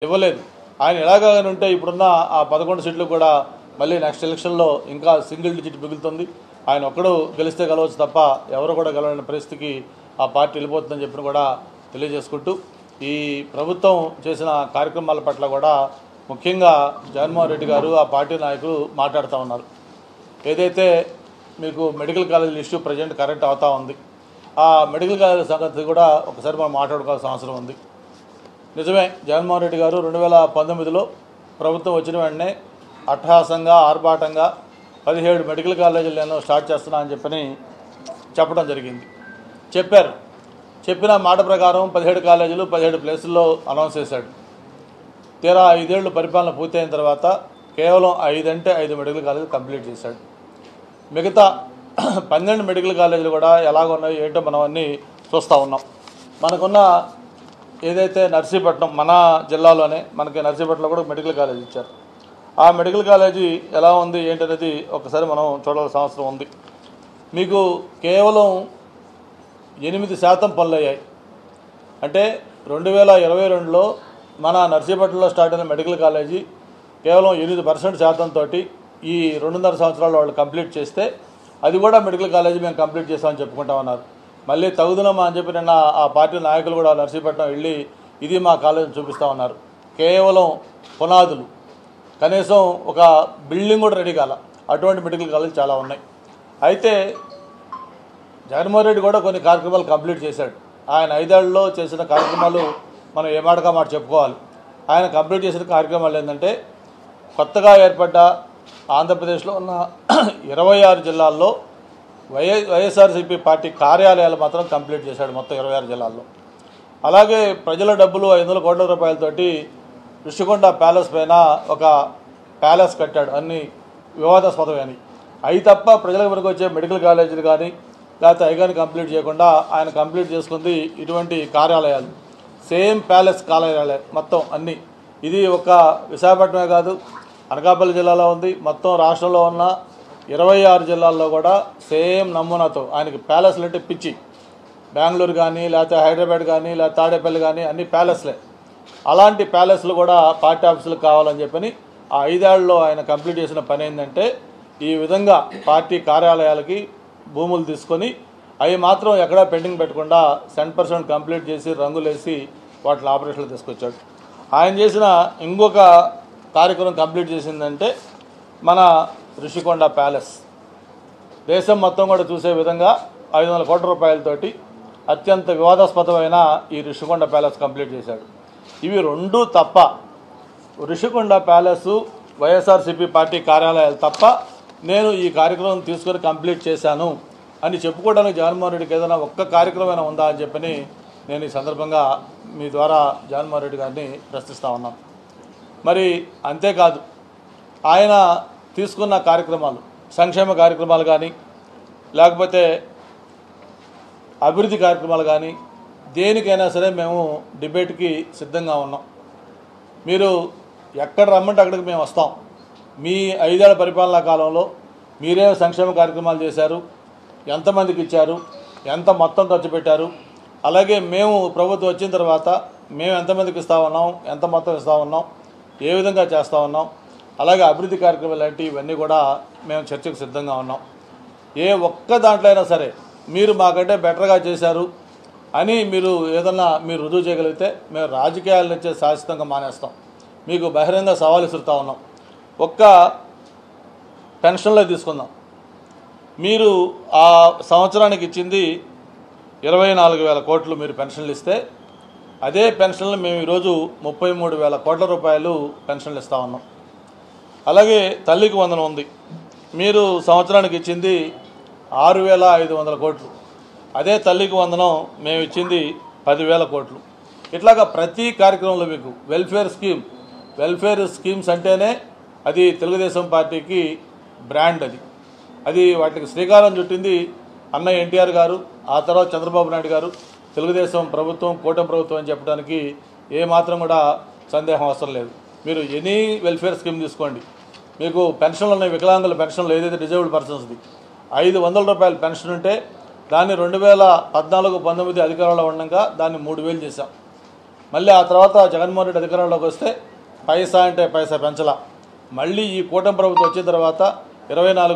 ఇవ్వలేదు. ఆయన ఎలాగని ఉంటే ఇప్పుడున్న ఆ 11 సీట్లు కూడా మళ్ళీ నెక్స్ట్ ఎలక్షన్లో ఇంకా సింగిల్ డిజిట్ మిగులుతుంది. ఆయన ఒక్కడు గెలిస్తే గెలవచ్చు తప్ప ఎవరు కూడా గెలవలేని పరిస్థితికి ఆ పార్టీ వెళ్ళిపోతుందని చెప్పి కూడా తెలియజేసుకుంటూ ఈ ప్రభుత్వం చేసిన కార్యక్రమాల పట్ల కూడా ముఖ్యంగా జగన్మోహన్ రెడ్డి గారు ఆ పార్టీ నాయకులు మాట్లాడుతూ ఉన్నారు. ఏదైతే మీకు మెడికల్ కాలేజీల ఇష్యూ ప్రజెంట్ కరెక్ట్ అవుతూ ఉంది, ఆ మెడికల్ కాలేజీల సంగతి కూడా ఒకసారి మనం మాట్లాడుకోవాల్సిన అవసరం ఉంది. నిజమే, జగన్మోహన్ రెడ్డి గారు 2019లో ప్రభుత్వం వచ్చిన వెంటనే అట్టహాసంగా ఆర్భాటంగా 17 మెడికల్ కాలేజీలు నేను స్టార్ట్ చేస్తున్నా అని చెప్పడం జరిగింది. చెప్పిన మాట ప్రకారం 17 కాలేజీలు 17 ప్లేసుల్లో అనౌన్స్ చేశాడు. తీరా 5 ఏళ్ళు పరిపాలన పూర్తయిన తర్వాత కేవలం 5 అంటే 5 మెడికల్ కాలేజీలు కంప్లీట్ చేశాడు. మిగతా 12 మెడికల్ కాలేజీలు కూడా ఎలాగున్నాయో ఏంటో మనం అన్నీ చూస్తూ ఉన్నాం. మనకున్న ఏదైతే నర్సీపట్నం మన జిల్లాలోనే మనకి నర్సీపట్నంలో కూడా మెడికల్ కాలేజ్ ఇచ్చారు. ఆ మెడికల్ కాలేజీ ఎలా ఉంది ఏంటనేది ఒకసారి మనం చూడాల్సిన అవసరం ఉంది. మీకు కేవలం 8% పనులు అయ్యాయి. అంటే 2022లో మన నర్సీపట్నంలో స్టార్ట్ అయిన మెడికల్ కాలేజీ కేవలం 8% శాతంతో ఈ 2.5 సంవత్సరాలు వాళ్ళు కంప్లీట్ చేస్తే అది కూడా మెడికల్ కాలేజీ మేము కంప్లీట్ చేస్తామని చెప్పుకుంటా ఉన్నారు. మళ్ళీ తగుదనమా అని చెప్పి నిన్న ఆ పార్టీ నాయకులు కూడా నర్సీపట్నం వెళ్ళి ఇది మా కాలేజీని చూపిస్తూ ఉన్నారు. కేవలం పునాదులు, కనీసం ఒక బిల్డింగ్ కూడా రెడీ కాల, అటువంటి మెడికల్ కాలేజీ చాలా ఉన్నాయి. అయితే జగన్మోహన్ రెడ్డి కూడా కొన్ని కార్యక్రమాలు కంప్లీట్ చేశాడు. ఆయన 5 ఏళ్లలో చేసిన కార్యక్రమాలు మనం ఏ మాటగా మాట చెప్పుకోవాలి. ఆయన కంప్లీట్ చేసిన కార్యక్రమాలు ఏంటంటే కొత్తగా ఏర్పడ్డ ఆంధ్రప్రదేశ్లో ఉన్న 26 జిల్లాల్లో వైఎస్ఆర్సీపీ పార్టీ కార్యాలయాలు మాత్రం కంప్లీట్ చేశాడు మొత్తం 26 జిల్లాల్లో. అలాగే ప్రజల డబ్బులు 500 కోట్ల రూపాయలతోటి ఋషికొండ ప్యాలెస్ పైన ఒక ప్యాలెస్ కట్టాడు, అన్ని వివాదాస్పదమని. అవి తప్ప ప్రజలకు వరకు వచ్చే మెడికల్ కాలేజీలు కానీ లేకపోతే అవి కానీ కంప్లీట్ చేయకుండా ఆయన కంప్లీట్ చేసుకుంది ఇటువంటి కార్యాలయాలు, సేమ్ ప్యాలెస్ కార్యాలయాలు మొత్తం అన్నీ. ఇది ఒక విశాఖపట్నమే కాదు, అనకాపల్లి జిల్లాలో ఉంది, మొత్తం రాష్ట్రంలో ఉన్న 26 జిల్లాల్లో కూడా సేమ్ నమూనాతో ఆయనకి ప్యాలెస్లు అంటే పిచ్చి. బెంగళూరు కానీ లేకపోతే హైదరాబాద్ కానీ లేకపోతే తాడేపల్లి కానీ అన్ని ప్యాలెస్లే. అలాంటి ప్యాలెస్లు కూడా పార్టీ ఆఫీసులకు కావాలని చెప్పని ఆ 5 ఏళ్లలో ఆయన కంప్లీట్ చేసిన పని ఏంటంటే ఈ విధంగా పార్టీ కార్యాలయాలకి భూములు తీసుకొని అవి మాత్రం ఎక్కడా పెండింగ్ పెట్టకుండా 100% కంప్లీట్ చేసి రంగులేసి వాటిని ఆపరేషన్లు తీసుకొచ్చాడు. ఆయన చేసిన ఇంకొక కార్యక్రమం కంప్లీట్ చేసిందంటే మన ఋషికొండ ప్యాలెస్. దేశం మొత్తం కూడా చూసే విధంగా 500 కోట్ల రూపాయలతోటి అత్యంత వివాదాస్పదమైన ఈ ఋషికొండ ప్యాలెస్ కంప్లీట్ చేశాడు. ఇవి 2 తప్ప, ఋషికొండ ప్యాలెస్ వైఎస్ఆర్సీపీ పార్టీ కార్యాలయాలు తప్ప నేను ఈ కార్యక్రమం తీసుకొని కంప్లీట్ చేశాను అని చెప్పుకోవడానికి జగన్మోహన్ రెడ్డికి ఏదైనా ఒక్క కార్యక్రమం ఉందా అని చెప్పని నేను ఈ సందర్భంగా మీ ద్వారా జగన్మోహన్ రెడ్డి గారిని ప్రశ్నిస్తూ ఉన్నాను. మరి అంతేకాదు, ఆయన తీసుకున్న కార్యక్రమాలు, సంక్షేమ కార్యక్రమాలు కానీ లేకపోతే అభివృద్ధి కార్యక్రమాలు కానీ దేనికైనా సరే మేము డిబేట్కి సిద్ధంగా ఉన్నాం. మీరు ఎక్కడ రమ్మంటే అక్కడికి మేము వస్తాం. మీ 5 ఏళ్ల పరిపాలనా కాలంలో మీరే సంక్షేమ కార్యక్రమాలు చేశారు, ఎంతమందికి ఇచ్చారు, ఎంత మొత్తం ఖర్చు పెట్టారు, అలాగే మేము ప్రభుత్వం వచ్చిన తర్వాత మేము ఎంతమందికి ఇస్తా ఉన్నాం, ఎంత మొత్తం ఇస్తా ఉన్నాం, ఏ విధంగా చేస్తూ ఉన్నాం, అలాగే అభివృద్ధి కార్యక్రమాలు లాంటి ఇవన్నీ కూడా మేము చర్చకు సిద్ధంగా ఉన్నాం. ఏ ఒక్క దాంట్లో అయినా సరే మీరు మాకంటే బెటర్గా చేశారు అని మీరు ఏదన్నా మీరు రుజువు చేయగలిగితే మేము రాజకీయాల నుంచే శాశ్వతంగా మానేస్తాం. మీకు బహిరంగ సవాలు ఇస్తుతా ఉన్నాం. ఒక్క పెన్షన్లో తీసుకుందాం. మీరు ఆ సంవత్సరానికి ఇచ్చింది 24,000 కోట్లు మీరు పెన్షన్లు ఇస్తే, అదే పెన్షన్లు మేము ఈరోజు 33,000 కోట్ల రూపాయలు పెన్షన్లు ఇస్తూ ఉన్నాం. అలాగే తల్లికి వందనం ఉంది, మీరు సంవత్సరానికి ఇచ్చింది 6,500 కోట్లు. అదే తల్లికి వందనం మేము ఇచ్చింది 10,000 కోట్లు. ఇట్లాగా ప్రతి కార్యక్రమంలో మీకు వెల్ఫేర్ స్కీమ్స్ అంటేనే అది తెలుగుదేశం పార్టీకి బ్రాండ్. అది వాటికి శ్రీకారం చుట్టింది అన్న ఎన్టీఆర్ గారు, ఆ తర్వాత చంద్రబాబు నాయుడు గారు. తెలుగుదేశం ప్రభుత్వం కూటమి ప్రభుత్వం అని చెప్పడానికి ఏమాత్రం కూడా సందేహం అవసరం లేదు. మీరు ఎనీ వెల్ఫేర్ స్కీమ్ తీసుకోండి, మీకు పెన్షన్లు ఉన్నాయి. వికలాంగుల పెన్షన్లు ఏదైతే డిజేబుల్డ్ పర్సన్స్ది 500 రూపాయల పెన్షన్ ఉంటే దాన్ని 2014-19 అధికారంలో ఉండగా దాన్ని 3,000 చేశాం. మళ్ళీ ఆ తర్వాత జగన్మోహన్ రెడ్డి అధికారంలోకి వస్తే పైసా అంటే పైసా పెంచలా. మళ్ళీ ఈ కూటమి ప్రభుత్వం వచ్చిన తర్వాత 24